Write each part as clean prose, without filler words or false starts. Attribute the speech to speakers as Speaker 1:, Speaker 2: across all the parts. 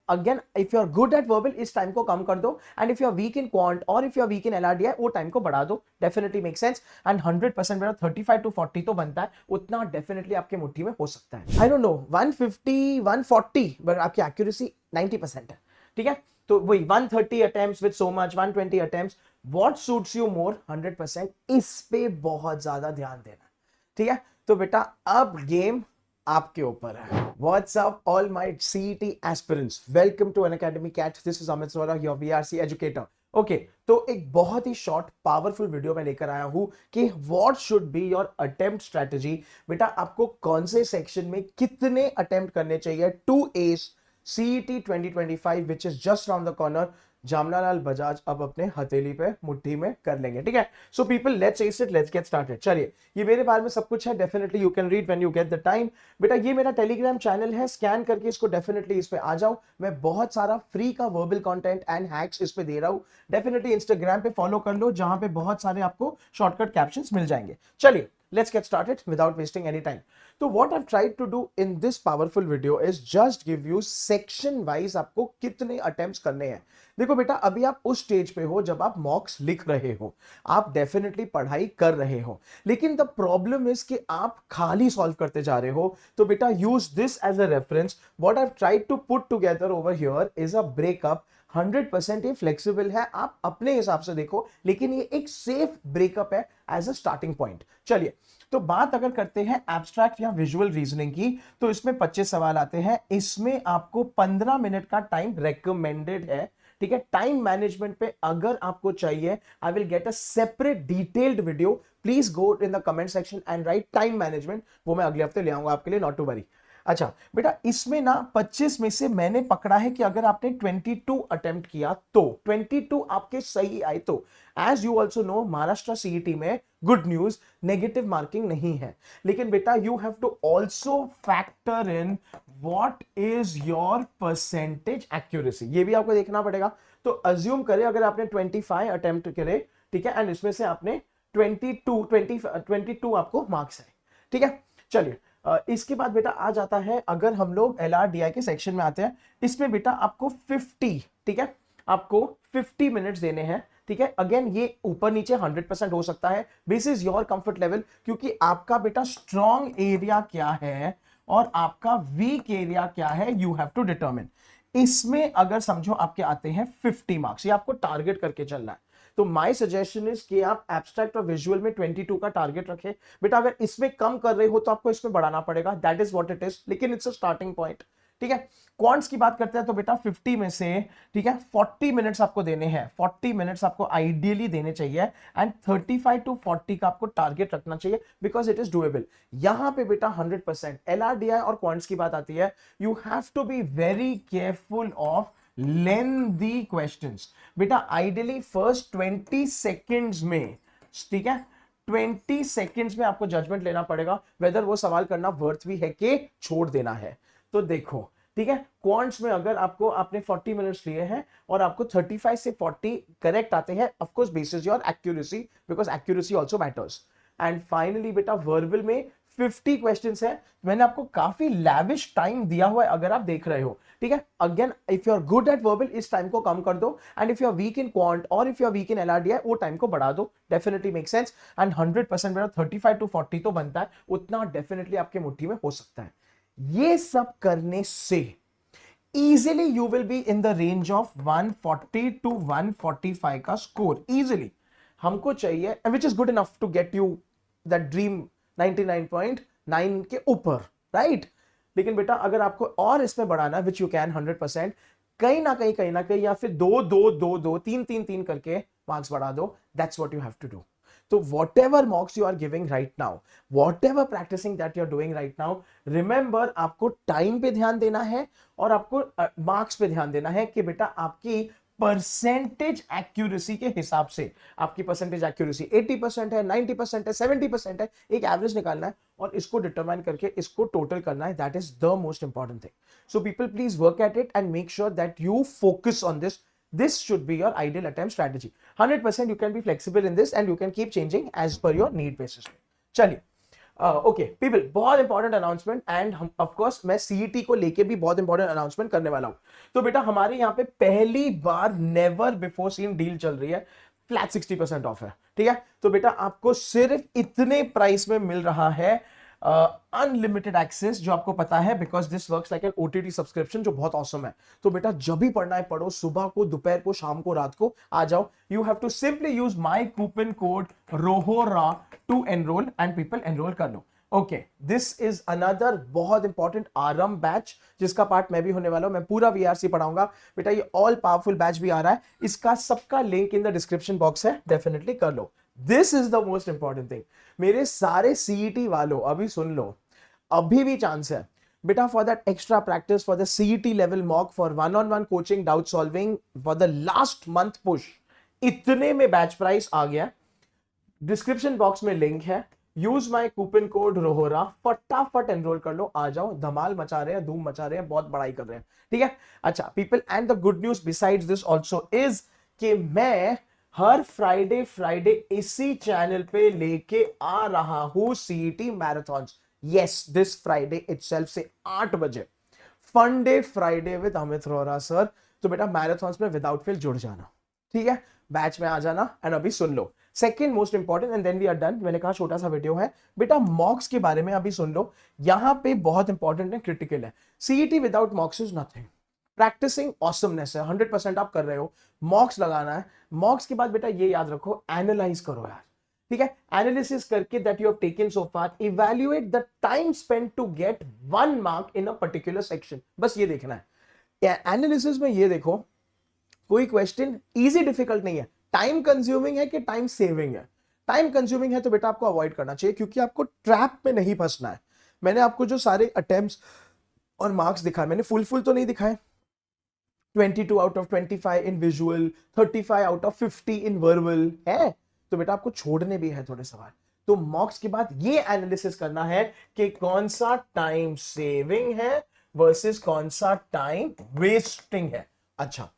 Speaker 1: Again if you are good at verbal इस time को कम कर दो, and if you are weak in quant और if you are weak in LRDI वो टाइम को बढ़ा दो, डेफिनेटली मेक सेंस। एंड 100% मेरा 35 to 40 तो बनता है, उतना डेफिनेटली आपके मुट्ठी में हो सकता है। आई डोंट नो 150 140 बट आपकी एक्यूरेसी 90% है, ठीक है। तो वही 130 attempts with so much 120 attempts, what suits you more 100%, इस पे बहुत ज्यादा ध्यान देना, ठीक है। तो बेटा अब गेम आपके ऊपर है। What's up all my CET aspirants, welcome to Unacademy Catch, this is Amit Swara, your VRC educator। Okay तो एक बहुत ही शॉर्ट पावरफुल वीडियो में लेकर आया हूं कि what should be your attempt strategy. बेटा आपको कौन से सेक्शन में कितने अटेम्प्ट करने चाहिए to ace CET 2025 which is just round the corner. Jamnalal Bajaj अब अपने हथेली पे मुट्ठी में कर लेंगे, ठीक है। So people let's S it, let's get started. चलिए ये मेरे बारे में सब कुछ है, definitely you can read when you get the time. बेटा ये मेरा टेलीग्राम चैनल है, स्कैन करके इसको डेफिनेटली इस पे आ जाओ। मैं बहुत सारा फ्री का वर्बल कंटेंट एंड हैक्स इस पे दे रहा हूं। डेफिनेटली इंस्टाग्राम पे फॉलो कर लो, जहां पे बहुत सारे आपको शॉर्टकट कैप्शंस मिल जाएंगे। चलिए let's get started without wasting any time. So what I've tried to do in this powerful video is just give you section wise आपको कितने attempts करने हैं। देखो बेटा अभी आप उस स्टेज पे हो जब आप मॉक्स लिख रहे हो, आप डेफिनेटली पढ़ाई कर रहे हो, लेकिन द प्रॉब्लम इज कि आप खाली सॉल्व करते जा रहे हो। तो बेटा use this as a reference. What I have tried to put together over here is a breakup. 100% ये फ्लेक्सिबल है, आप अपने हिसाब से देखो, लेकिन ये एक सेफ ब्रेकअप है एज अ स्टार्टिंग पॉइंट। चलिए तो बात अगर करते हैं एब्स्ट्रैक्ट या विजुअल रीजनिंग की, तो इसमें 25 सवाल आते हैं। इसमें आपको 15 मिनट का टाइम रेकमेंडेड है, ठीक है। टाइम मैनेजमेंट पे अगर आपको चाहिए, I will get a separate detailed video. Please go in the comment section and right time management, वो मैं अगले हफ्ते ले आऊंगा आपके लिए, नॉट टू वरी। अच्छा बेटा इसमें ना 25 में से मैंने पकड़ा है कि अगर आपने 22 अटेम्प्ट किया तो 22 आपके सही आए तो, as you also know Maharashtra CET में गुड न्यूज नेगेटिव मार्किंग नहीं है, लेकिन बेटा you have to also factor in what is your percentage accuracy, ये भी आपको देखना पड़ेगा। तो अज्यूम करें अगर आपने 25 अटेम्प्ट करे, ठीक है, एंड इसमें से आपने 22 आपको मार्क्स है, ठीक है। चलिए इसके बाद बेटा आ जाता है, अगर हम लोग एलआरडीआई के सेक्शन में आते हैं, इसमें बेटा आपको 50, ठीक है, आपको 50 मिनट्स देने हैं, ठीक है। अगेन ये ऊपर नीचे 100% हो सकता है, this is your comfort level, क्योंकि आपका बेटा स्ट्रॉन्ग एरिया क्या है और आपका वीक एरिया क्या है, यू हैव टू डिटरमिन। इसमें अगर समझो आपके आते हैं 50 मार्क्स, ये आपको टारगेट करके चलना है। तो माय सजेशन इज कि आप एब्स्ट्रैक्ट और विजुअल में 22 का टारगेट रखें। बेटा अगर इसमें कम कर रहे हो तो आपको इसमें बढ़ाना पड़ेगा, that is what it is, लेकिन इट्स अ स्टार्टिंग पॉइंट, ठीक है। क्वांट्स की बात करते हैं तो बेटा 50 में से, ठीक है, 40 मिनट्स आपको देने हैं, 40 मिनट्स आपको आइडियली देने चाहिए, एंड 35 to 40 का आपको टारगेट रखना चाहिए, बिकॉज इट इज डुएबल। यहां पे बेटा 100% एलआरडीआई और क्वांट्स की बात आती है, you have to be very careful of lengthy questions. बेटा आइडियली फर्स्ट 20 सेकेंड्स में, ठीक है, 20 सेकेंड्स में आपको जजमेंट लेना पड़ेगा वेदर वो सवाल करना वर्थ भी है कि छोड़ देना है। तो देखो, ठीक है, क्वांट्स में अगर आपको आपने 40 मिनट्स लिए हैं और आपको 35 से 40 करेक्ट आते हैं, of course basis your accuracy, because accuracy also matters. And finally बेटा वर्बल में 50 क्वेश्चंस है, मैंने आपको काफी लैविश टाइम दिया हुआ है अगर आप देख रहे हो, ठीक है। Again if you are good at verbal इस टाइम को कम कर दो, and if you are weak in quant और if you are weak in LRDI वो टाइम को बढ़ा दो, डेफिनेटली मेक सेंस। एंड 100% मेरा 35 to 40 तो बनता है, उतना डेफिनेटली आपके मुट्ठी में हो सकता है। ये सब करने से easily you will be in the range of 140 to 145 का स्कोर easily हमको चाहिए, which is good enough to get you that dream 99.9 के ऊपर, राइट। लेकिन बेटा अगर आपको और इसमें बढ़ाना है, which you can 100%, कहीं ना कहीं या फिर 2 2 2 2 3 3 3 करके मार्क्स बढ़ा दो, that's what you have to do। तो whatever mocks you are giving right now, whatever practicing that you are doing right now, remember आपको टाइम पे ध्यान देना है और आपको मार्क्स पे ध्यान देना है कि बेटा आपकी परसेंटेज एक्यूरेसी के हिसाब से, आपकी परसेंटेज एक्यूरेसी 80% है, 90% है, 70% है, एक एवरेज निकालना है और इसको डिटरमाइन करके इसको टोटल करना है, that is the most important thing. So people please work at it and make sure that you focus on this. This should be your ideal attempt strategy. 100% you can be flexible in this and you can keep changing as per your need basis. चलिए okay people, बहुत important announcement, and हम of course मैं CET को लेके भी बहुत important announcement करने वाला हूं। तो बेटा हमारे यहाँ पे पहली बार नेवर बिफोर सीन डील चल रही है, फ्लैट 60% ऑफ है, ठीक है। तो बेटा आपको सिर्फ इतने प्राइस में मिल रहा है अनलिमिटेड एक्सेस, जो आपको पता है because this works like an OTT subscription, जो बहुत ऑसम है। तो बेटा जब भी पढ़ना है पढ़ो, सुबह को, दोपहर को, शाम को, रात को आ जाओ। You have to simply use my coupon code रोहोरा to enroll, and people enroll कर लो। ओके, दिस इज अनदर बहुत इंपॉर्टेंट आरम बैच, जिसका पार्ट मैं भी होने वाला हूं। मैं पूरा वीआरसी पढ़ाऊंगा बेटा, ये ऑल पावरफुल बैच भी आ रहा है, इसका सबका link in the description box है, डेफिनेटली कर लो। This is the most important thing, मेरे सारे सीईटी वालों अभी सुन लो, अभी भी चांस है बेटा for that extra practice, for the CET level mock, for one on one coaching, doubt solving, for the last month push. इतने में बैच प्राइस आ गया, डिस्क्रिप्शन बॉक्स में लिंक है, यूज माय कूपन कोड रोहोरा, फटाफट एनरोल कर लो, आ जाओ, धमाल मचा रहे हैं, धूम मचा रहे हैं, बहुत बड़ाई कर रहे हैं, ठीक है। अच्छा people, and the good news besides this also is कि मैं हर फ्राइडे इसी चैनल पे लेके आ रहा हूं CET marathons. Yes, this Friday itself से 8 बजे, fun day Friday with Amit Rohra sir. तो बेटा मैराथन्स में विदाउट फेल जुड़ जाना, ठीक है, बैच में आ जाना। एंड अभी सुन लो second most important, and then we are done. मैंने कहा छोटा सा वीडियो है बेटा, मॉक्स के बारे में अभी सुन लो, यहां पे बहुत इंपॉर्टेंट है, क्रिटिकल है। CET without mocks is nothing, practicing awesomeness है, 100% आप कर रहे हो, मॉक्स लगाना है। मॉक्स के बाद बेटा ये याद रखो, एनालाइज करो यार, ठीक है, एनालिसिस करके that you have taken so far, evaluate the time spent to get 1 mark in a particular section, बस ये देखना है। एनालिसिस में ये देखो, कोई क्वेश्चन इजी डिफिकल्ट नहीं है, टाइम कंज्यूमिंग है कि टाइम सेविंग है। टाइम कंज्यूमिंग है तो बेटा आपको अवॉइड करना चाहिए, क्योंकि आपको ट्रैप में नहीं फंसना है। मैंने आपको जो सारे अटेम्प्ट्स और मार्क्स दिखाए, मैंने फुल तो नहीं दिखाए, 22 out of 25 in visual, 35 out of 50 in verbal है। तो बेटा आपको छोड़ने भी है थोड़े सवाल। तो मॉक्स के बाद ये एनालिसिस करना है कि कौन सा टाइम सेविंग है वर्सेस कौन सा टाइम वेस्टिंग है। अच्छा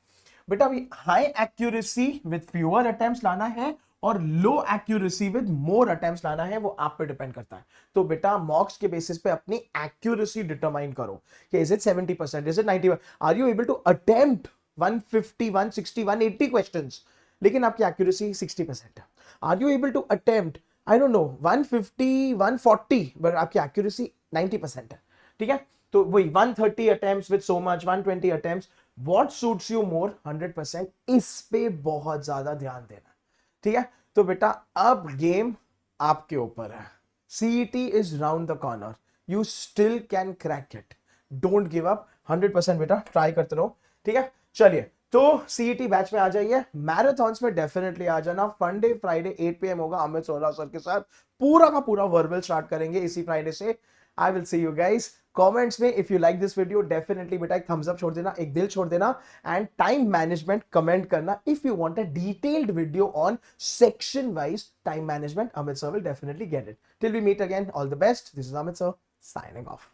Speaker 1: बेटा अभी high accuracy with fewer attempts लाना है और लो एक्यूरेसी विद मोर अटेम्प्ट्स लाना है, वो आप पे डिपेंड करता है। तो बेटा मॉक्स के बेसिस पे अपनी एक्यूरेसी डिटरमाइन करो कि is it 70%, is it 91, are you able to attempt 150, 160, 180 questions, लेकिन आपकी एक्यूरेसी 60% है। Are you able to attempt I don't know 150, 140, but आपकी एक्यूरेसी 90% है, ठीक है। तो वही 130 attempts with so much, 120 attempts, what suits you more, 100%, इस पे बहुत ज्यादा ध्यान देना, ठीक है। तो बेटा अब गेम आपके ऊपर है, CET is round the corner, you still can crack it, don't give up, 100% बेटा ट्राई करते रहो, ठीक है। चलिए तो सीईटी बैच में आ जाइए, मैराथन्स में डेफिनेटली आ जाना। फन डे फ्राइडे 8 PM होगा अमित रोहरा सर के साथ, पूरा का पूरा वर्बल स्टार्ट करेंगे इसी फ्राइडे से। I will see you guys comments में। If you like this video definitely बेटा एक थम्स अप छोड़ देना, एक दिल छोड़ देना, एंड टाइम मैनेजमेंट कमेंट करना। If you want a detailed video on section wise time management, Amit sir will definitely get it. Till we meet again, all the best, this is Amit sir signing of.